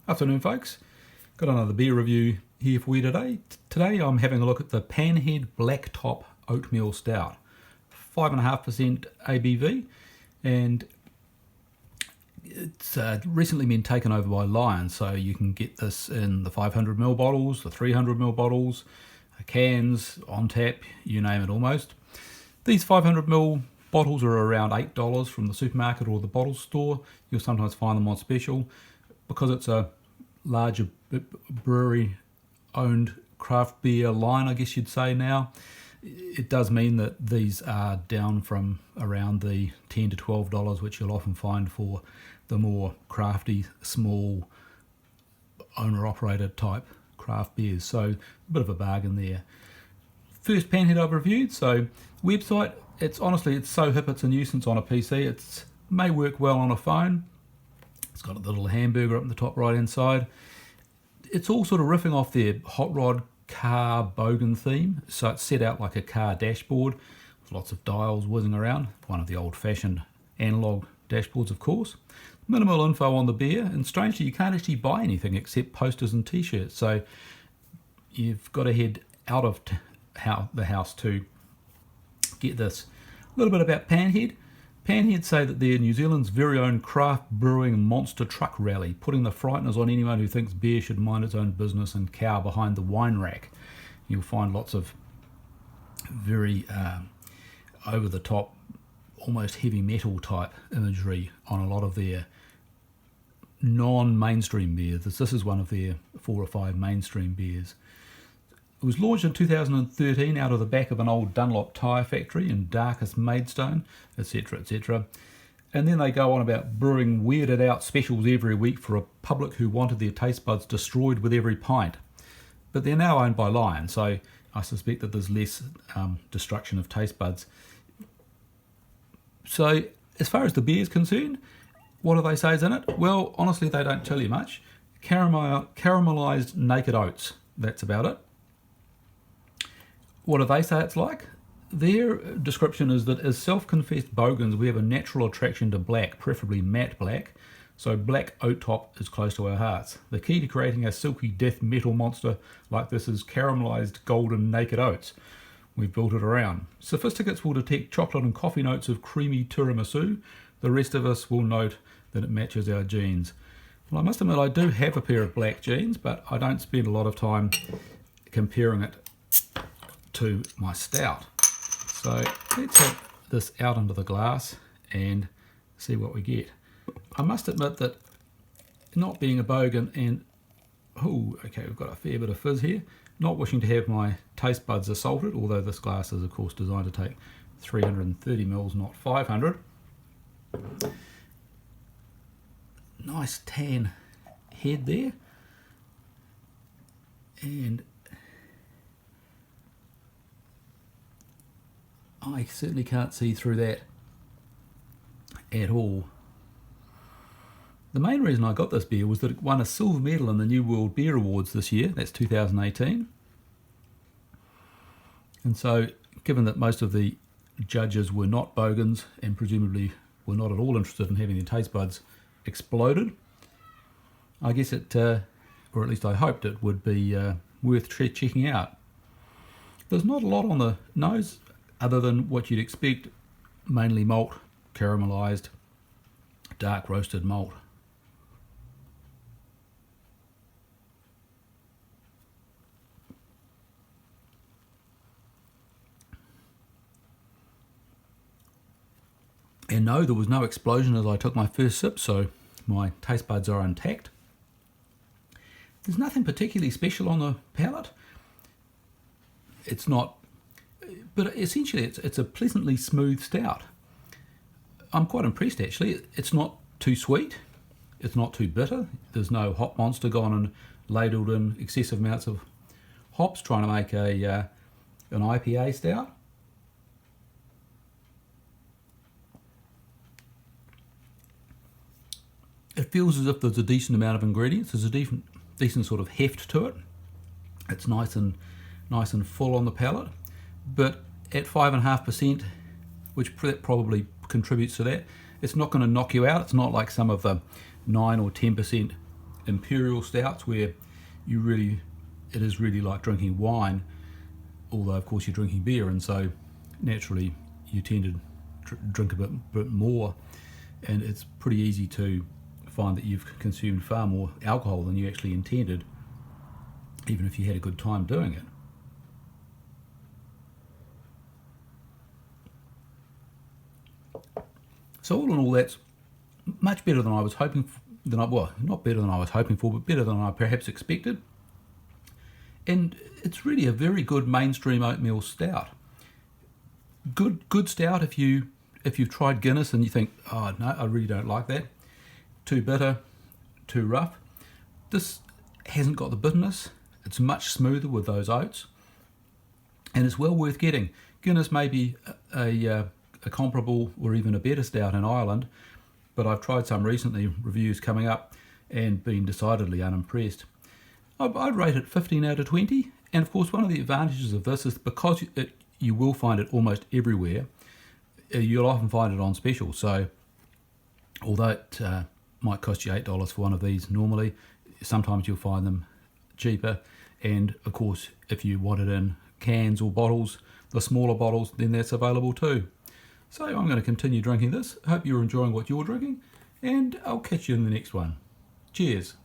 Afternoon, folks. Got another beer review here for you today. Today I'm having a look at the Panhead Blacktop Oatmeal Stout. 5.5% ABV, and it's recently been taken over by Lion, so you can get this in the 500ml bottles, the 300ml bottles, cans, on tap, you name it almost. These 500ml bottles are around $8 from the supermarket or the bottle store. You'll sometimes find them on special. Because it's a larger brewery owned craft beer line, I guess you'd say now, it does mean that these are down from around the $10 to $12, which you'll often find for the more crafty, small, owner-operator type craft beers. So a bit of a bargain there. First Panhead I've reviewed, so website, it's so hip it's a nuisance on a PC. It may work well on a phone. It's got a little hamburger up in the top right hand side. It's all sort of riffing off their hot rod car bogan theme. So it's set out like a car dashboard with lots of dials whizzing around. One of the old fashioned analog dashboards, of course. Minimal info on the beer, and strangely you can't actually buy anything except posters and t-shirts. So you've got to head out of the house to get this. A little bit about Panhead. Panhead say that they're New Zealand's very own craft brewing monster truck rally, putting the frighteners on anyone who thinks beer should mind its own business and cower behind the wine rack. You'll find lots of very over-the-top, almost heavy metal type imagery on a lot of their non-mainstream beers. This is one of their 4 or 5 mainstream beers. It was launched in 2013 out of the back of an old Dunlop tyre factory in darkest Maidstone, etc, etc. And then they go on about brewing weirded out specials every week for a public who wanted their taste buds destroyed with every pint. But they're now owned by Lion, so I suspect that there's less destruction of taste buds. So as far as the beer is concerned, what do they say is in it? Well, honestly, they don't tell you much. Caramelised naked oats, that's about it. What do they say it's like? Their description is that as self-confessed bogans, we have a natural attraction to black, preferably matte black, so black oat top is close to our hearts. The key to creating a silky death metal monster like this is caramelised golden naked oats. We've built it around. Sophisticates will detect chocolate and coffee notes of creamy tiramisu. The rest of us will note that it matches our jeans. Well, I must admit I do have a pair of black jeans, but I don't spend a lot of time comparing it to my stout. So let's have this out into the glass and see what we get. I must admit that not being a bogan and, okay, we've got a fair bit of fizz here, not wishing to have my taste buds assaulted, although this glass is of course designed to take 330 mils, not 500. Nice tan head there, and I certainly can't see through that at all. The main reason I got this beer was that it won a silver medal in the New World Beer Awards this year, that's 2018. And so, given that most of the judges were not bogans and presumably were not at all interested in having their taste buds exploded, I guess it, or at least I hoped it would be worth checking out. There's not a lot on the nose other than what you'd expect, mainly malt, caramelised, dark roasted malt. And no, there was no explosion as I took my first sip, so my taste buds are intact. There's nothing particularly special on the palate. It's not, but essentially it's a pleasantly smooth stout. I'm quite impressed actually. It's not too sweet, it's not too bitter. There's no hop monster gone and ladled in excessive amounts of hops trying to make an IPA stout. It feels as if there's a decent amount of ingredients. There's a decent sort of heft to it. It's nice and full on the palate, but at 5.5%, which probably contributes to that, it's not going to knock you out. It's not like some of the 9 or 10% imperial stouts where it is really like drinking wine, although of course you're drinking beer, and so naturally you tend to drink a bit more, and it's pretty easy to find that you've consumed far more alcohol than you actually intended, even if you had a good time doing it. So all in all, that's much better than I was hoping for, not better than I was hoping for, but better than I perhaps expected. And it's really a very good mainstream oatmeal stout. Good stout if you've tried Guinness and you think, oh no, I really don't like that. Too bitter, too rough. This hasn't got the bitterness. It's much smoother with those oats, and it's well worth getting. Guinness may be a comparable or even a better stout in Ireland, but I've tried some recently, reviews coming up, and been decidedly unimpressed. I'd rate it 15 out of 20, and of course one of the advantages of this is because you will find it almost everywhere, you'll often find it on special. So although it might cost you $8 for one of these normally, sometimes you'll find them cheaper, and of course if you want it in cans or bottles, the smaller bottles, then that's available too. So I'm going to continue drinking this. Hope you're enjoying what you're drinking, and I'll catch you in the next one. Cheers.